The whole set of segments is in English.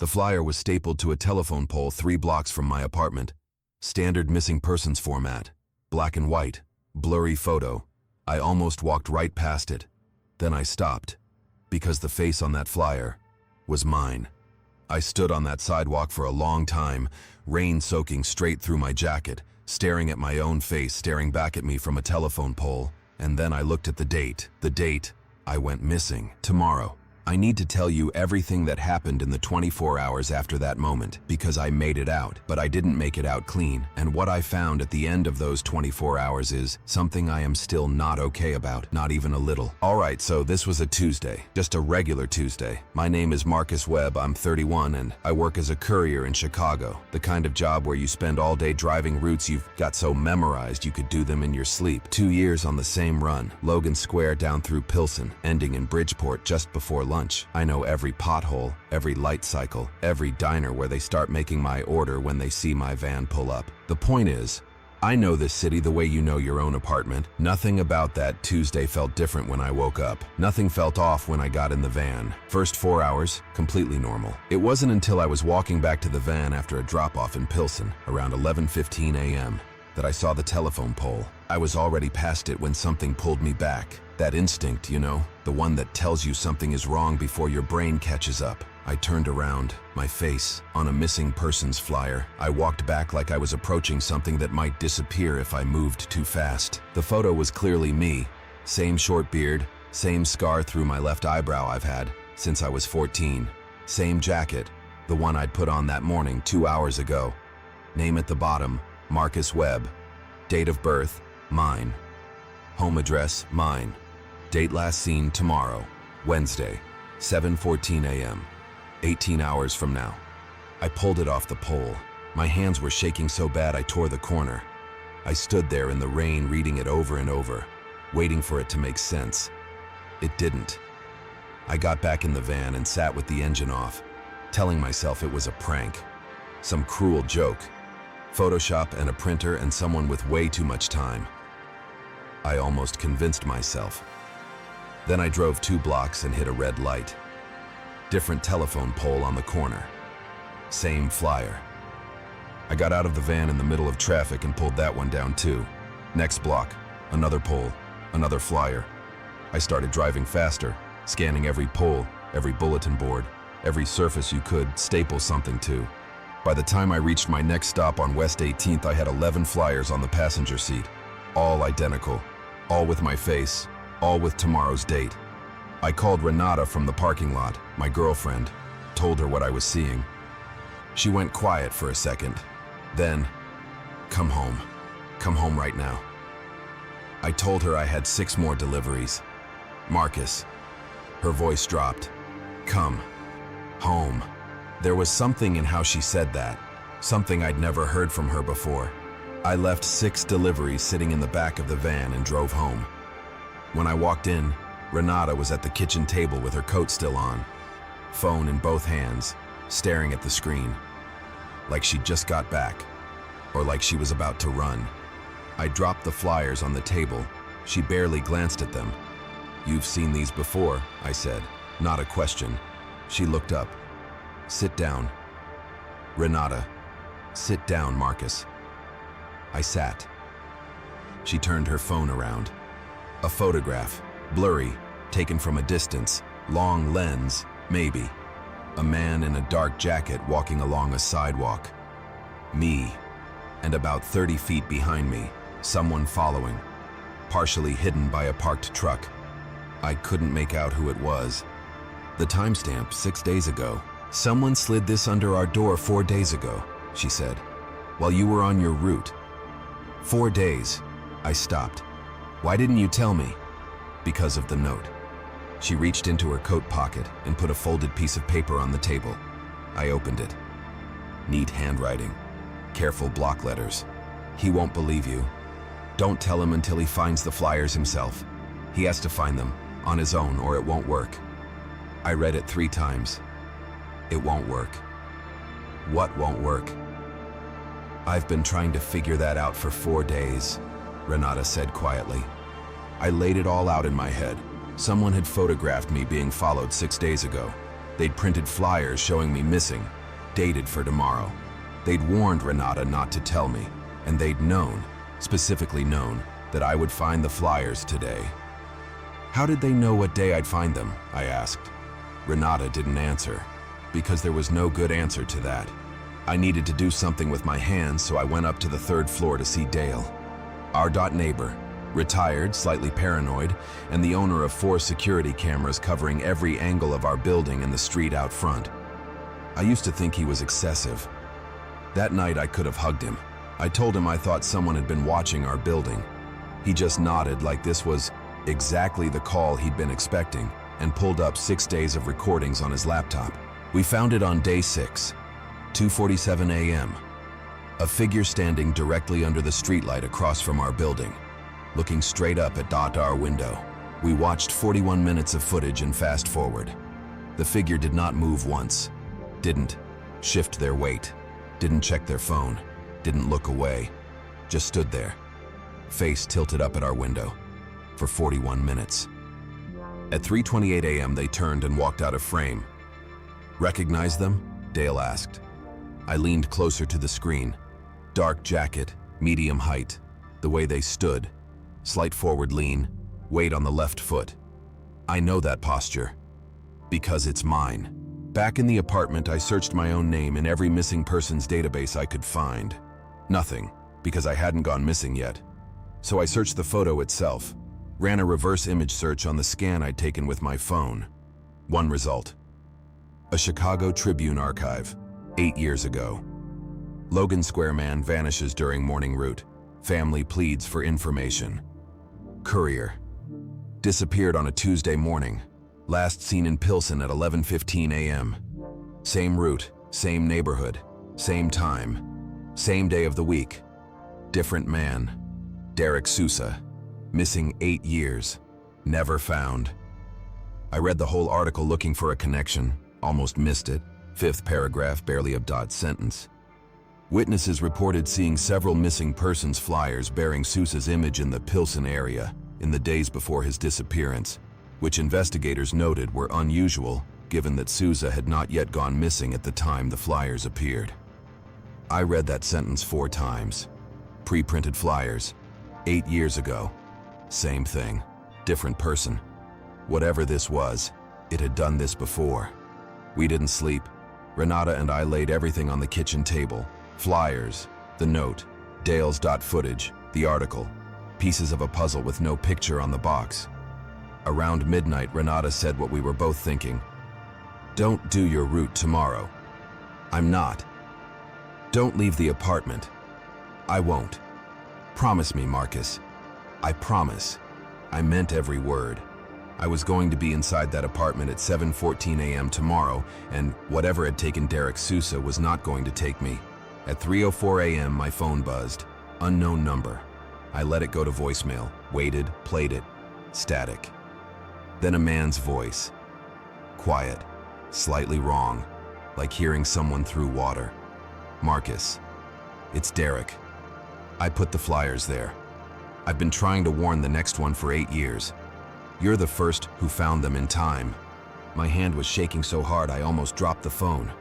The flyer was stapled to a telephone pole 3 blocks from my apartment. Standard missing persons format. Black and white. Blurry photo. I almost walked right past it. Then I stopped. Because the face on that flyer was mine. I stood on that sidewalk for a long time, rain soaking straight through my jacket, staring at my own face staring back at me from a telephone pole. And then I looked at the date. The date I went missing. Tomorrow. I need to tell you everything that happened in the 24 hours after that moment, because I made it out, but I didn't make it out clean. And what I found at the end of those 24 hours is something I am still not okay about, not even a little. Alright, so this was a Tuesday, just a regular Tuesday. My name is Marcus Webb, I'm 31, and I work as a courier in Chicago. The kind of job where you spend all day driving routes you've got so memorized you could do them in your sleep. 2 years on the same run, Logan Square down through Pilsen, ending in Bridgeport just before lunch. I know every pothole, every light cycle, every diner where they start making my order when they see my van pull up. The point is, I know this city the way you know your own apartment. Nothing about that Tuesday felt different when I woke up. Nothing felt off when I got in the van. First 4 hours, completely normal. It wasn't until I was walking back to the van after a drop-off in Pilsen, around 11:15 a.m., that I saw the telephone pole. I was already past it when something pulled me back. That instinct, you know, the one that tells you something is wrong before your brain catches up. I turned around, my face on a missing persons flyer. I walked back like I was approaching something that might disappear if I moved too fast. The photo was clearly me. Same short beard, same scar through my left eyebrow I've had since I was 14. Same jacket, the one I'd put on that morning 2 hours ago. Name at the bottom, Marcus Webb. Date of birth, mine. Home address, mine. Date last seen tomorrow, Wednesday, 7:14 a.m., 18 hours from now. I pulled it off the pole. My hands were shaking so bad I tore the corner. I stood there in the rain reading it over and over, waiting for it to make sense. It didn't. I got back in the van and sat with the engine off, telling myself it was a prank, some cruel joke, Photoshop and a printer and someone with way too much time. I almost convinced myself. Then I drove 2 blocks and hit a red light. Different telephone pole on the corner. Same flyer. I got out of the van in the middle of traffic and pulled that one down too. Next block, another pole, another flyer. I started driving faster, scanning every pole, every bulletin board, every surface you could staple something to. By the time I reached my next stop on West 18th, I had 11 flyers on the passenger seat. All identical, all with my face, all with tomorrow's date. I called Renata from the parking lot, my girlfriend, told her what I was seeing. She went quiet for a second. Then, come home right now. I told her I had 6 more deliveries. Marcus. Her voice dropped. Come home. There was something in how she said that, something I'd never heard from her before. I left 6 deliveries sitting in the back of the van and drove home. When I walked in, Renata was at the kitchen table with her coat still on, phone in both hands, staring at the screen, like she'd just got back, or like she was about to run. I dropped the flyers on the table. She barely glanced at them. You've seen these before, I said, not a question. She looked up. Sit down. Renata. Sit down, Marcus. I sat. She turned her phone around. A photograph, blurry, taken from a distance, long lens, maybe. A man in a dark jacket walking along a sidewalk. Me. And about 30 feet behind me, someone following, partially hidden by a parked truck. I couldn't make out who it was. The timestamp, 6 days ago. Someone slid this under our door 4 days ago, she said, while you were on your route. 4 days. I stopped. Why didn't you tell me? Because of the note. She reached into her coat pocket and put a folded piece of paper on the table. I opened it. Neat handwriting. Careful block letters. He won't believe you. Don't tell him until he finds the flyers himself. He has to find them, on his own, or it won't work. I read it 3 times. It won't work. What won't work? I've been trying to figure that out for 4 days, Renata said quietly. I laid it all out in my head. Someone had photographed me being followed 6 days ago. They'd printed flyers showing me missing, dated for tomorrow. They'd warned Renata not to tell me, and they'd known, specifically known, that I would find the flyers today. How did they know what day I'd find them? I asked. Renata didn't answer, because there was no good answer to that. I needed to do something with my hands, so I went up to the 3rd floor to see Dale, our neighbor, retired, slightly paranoid, and the owner of 4 security cameras covering every angle of our building and the street out front. I used to think he was excessive. That night I could have hugged him. I told him I thought someone had been watching our building. He just nodded like this was exactly the call he'd been expecting and pulled up 6 days of recordings on his laptop. We found it on day 6, 2:47 a.m. A figure standing directly under the streetlight across from our building, looking straight up at our window. We watched 41 minutes of footage and fast forward. The figure did not move once, didn't shift their weight, didn't check their phone, didn't look away, just stood there, face tilted up at our window, for 41 minutes. At 3:28 a.m. they turned and walked out of frame. "Recognize them?" Dale asked. I leaned closer to the screen. Dark jacket, medium height, the way they stood, slight forward lean, weight on the left foot. I know that posture, because it's mine. Back in the apartment, I searched my own name in every missing persons database I could find. Nothing, because I hadn't gone missing yet. So I searched the photo itself, ran a reverse image search on the scan I'd taken with my phone. One result: a Chicago Tribune archive, 8 years ago. Logan Square man vanishes during morning route. Family pleads for information. Courier. Disappeared on a Tuesday morning. Last seen in Pilsen at 11:15 a.m. Same route, same neighborhood, same time, same day of the week. Different man. Derek Sousa. Missing 8 years. Never found. I read the whole article looking for a connection. Almost missed it. 5th paragraph, barely a dot sentence. Witnesses reported seeing several missing persons flyers bearing Sousa's image in the Pilsen area in the days before his disappearance, which investigators noted were unusual given that Sousa had not yet gone missing at the time the flyers appeared. I read that sentence 4 times. Pre-printed flyers. 8 years ago. Same thing. Different person. Whatever this was, it had done this before. We didn't sleep. Renata and I laid everything on the kitchen table. Flyers, the note, Dale's footage, the article, pieces of a puzzle with no picture on the box. Around midnight, Renata said what we were both thinking. "Don't do your route tomorrow." "I'm not." "Don't leave the apartment." "I won't." "Promise me, Marcus." "I promise." I meant every word. I was going to be inside that apartment at 7:14 a.m. tomorrow, and whatever had taken Derek Sousa was not going to take me. At 3:04 a.m. my phone buzzed. Unknown number. I let it go to voicemail, waited, played it. Static. Then a man's voice. Quiet. Slightly wrong. Like hearing someone through water. "Marcus. It's Derek. I put the flyers there. I've been trying to warn the next one for 8 years. You're the first who found them in time." My hand was shaking so hard I almost dropped the phone.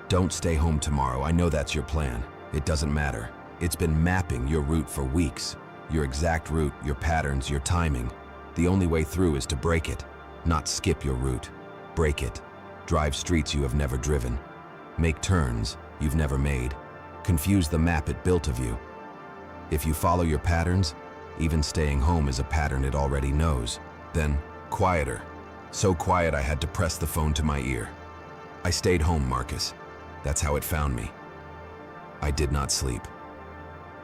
"Don't stay home tomorrow. I know that's your plan. It doesn't matter. It's been mapping your route for weeks. Your exact route, your patterns, your timing. The only way through is to break it. Not skip your route. Break it. Drive streets you have never driven. Make turns you've never made. Confuse the map it built of you. If you follow your patterns, even staying home is a pattern it already knows. Then, quieter. So quiet I had to press the phone to my ear. I stayed home, Marcus. That's how it found me. I did not sleep.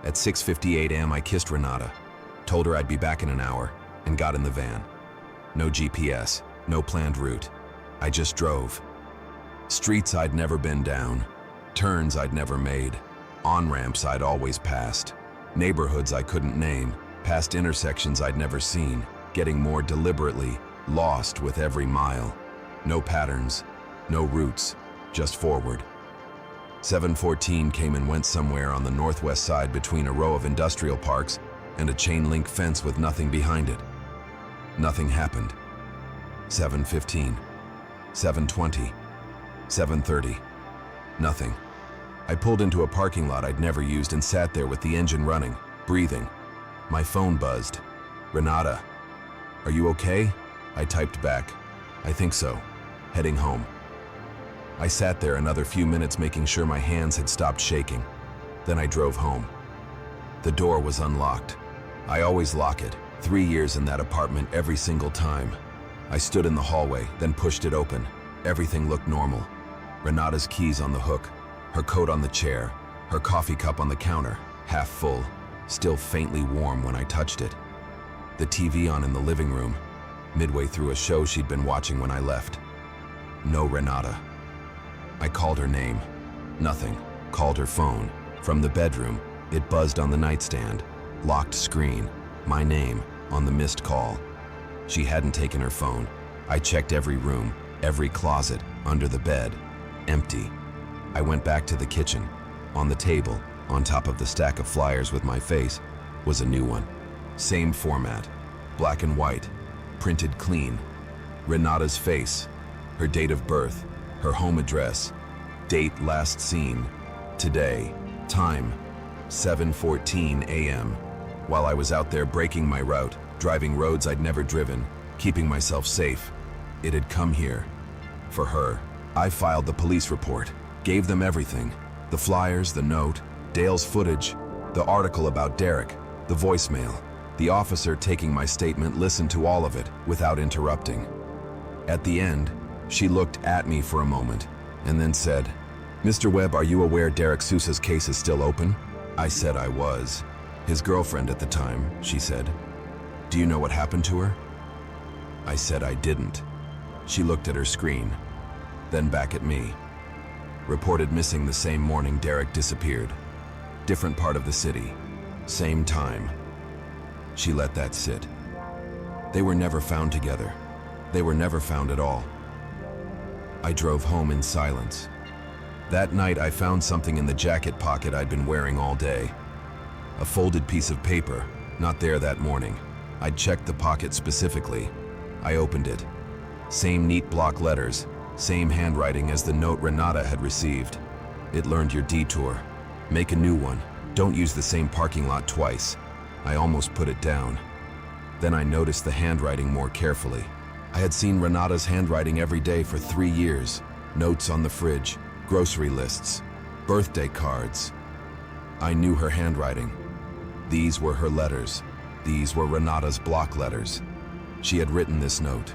At 6:58 a.m. I kissed Renata, told her I'd be back in an hour, and got in the van. No GPS, no planned route. I just drove. Streets I'd never been down, turns I'd never made, on-ramps I'd always passed, neighborhoods I couldn't name, past intersections I'd never seen, getting more deliberately lost with every mile. No patterns, no routes, just forward. 7:14 came and went somewhere on the northwest side between a row of industrial parks and a chain-link fence with nothing behind it. Nothing happened. 7:15, 7:20, 7:30. Nothing. I pulled into a parking lot I'd never used and sat there with the engine running, breathing. My phone buzzed. Renata. Are you okay? I typed back. I think so. Heading home. I sat there another few minutes making sure my hands had stopped shaking. Then I drove home. The door was unlocked. I always lock it. 3 years in that apartment every single time. I stood in the hallway, then pushed it open. Everything looked normal. Renata's keys on the hook, her coat on the chair, her coffee cup on the counter, half full, still faintly warm when I touched it. The TV on in the living room, midway through a show she'd been watching when I left. No Renata. I called her name. Nothing. Called her phone. From the bedroom, it buzzed on the nightstand. Locked screen. My name on the missed call. She hadn't taken her phone. I checked every room, every closet, under the bed. Empty. I went back to the kitchen. On the table, on top of the stack of flyers with my face, was a new one. Same format. Black and white. Printed clean. Renata's face. Her date of birth. Her home address. Date last seen. Today. Time. 7:14 a.m. While I was out there breaking my route, driving roads I'd never driven, keeping myself safe, it had come here. For her. I filed the police report, gave them everything. The flyers, the note, Dale's footage, the article about Derek, the voicemail. The officer taking my statement listened to all of it without interrupting. At the end, she looked at me for a moment and then said, "Mr. Webb, are you aware Derek Sousa's case is still open?" I said I was. His girlfriend at the time, she said. "Do you know what happened to her?" I said I didn't. She looked at her screen, then back at me. Reported missing the same morning Derek disappeared. Different part of the city. Same time. She let that sit. They were never found together. They were never found at all. I drove home in silence. That night I found something in the jacket pocket I'd been wearing all day. A folded piece of paper, not there that morning. I'd checked the pocket specifically. I opened it. Same neat block letters, same handwriting as the note Renata had received. It learned your detour. Make a new one. Don't use the same parking lot twice. I almost put it down. Then I noticed the handwriting more carefully. I had seen Renata's handwriting every day for 3 years. Notes on the fridge, grocery lists, birthday cards. I knew her handwriting. These were her letters. These were Renata's block letters. She had written this note,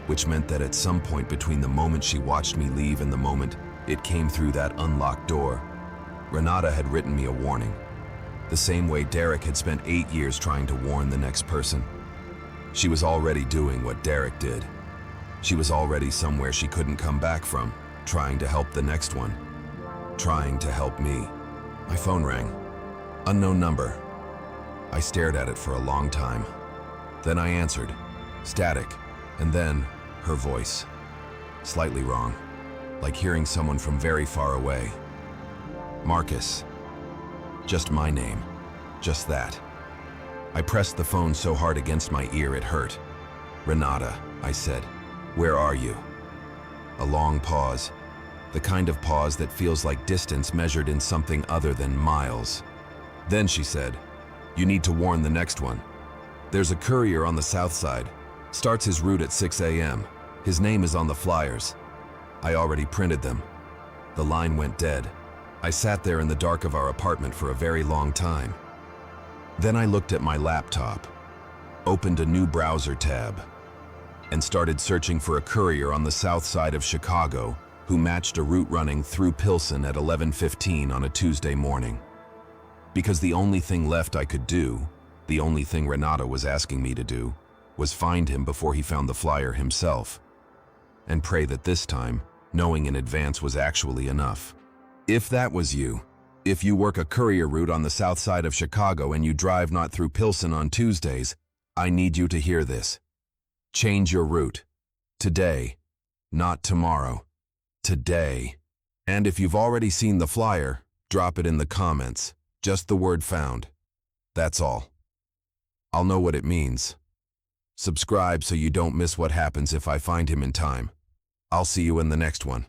which meant that at some point between the moment she watched me leave and the moment it came through that unlocked door, Renata had written me a warning. The same way Derek had spent 8 years trying to warn the next person. She was already doing what Derek did. She was already somewhere she couldn't come back from, trying to help the next one. Trying to help me. My phone rang. Unknown number. I stared at it for a long time. Then I answered. Static. And then, her voice. Slightly wrong. Like hearing someone from very far away. Marcus. Just my name. Just that. I pressed the phone so hard against my ear it hurt. Renata, I said. Where are you? A long pause. The kind of pause that feels like distance measured in something other than miles. Then she said, you need to warn the next one. There's a courier on the south side. Starts his route at 6 a.m. His name is on the flyers. I already printed them. The line went dead. I sat there in the dark of our apartment for a very long time. Then I looked at my laptop, opened a new browser tab, and started searching for a courier on the south side of Chicago who matched a route running through Pilsen at 11:15 on a Tuesday morning. Because the only thing left I could do, the only thing Renata was asking me to do, was find him before he found the flyer himself, and pray that this time, knowing in advance was actually enough. If that was you, if you work a courier route on the south side of Chicago and you drive not through Pilsen on Tuesdays, I need you to hear this. Change your route. Today. Not tomorrow. Today. And if you've already seen the flyer, drop it in the comments. Just the word found. That's all. I'll know what it means. Subscribe so you don't miss what happens if I find him in time. I'll see you in the next one.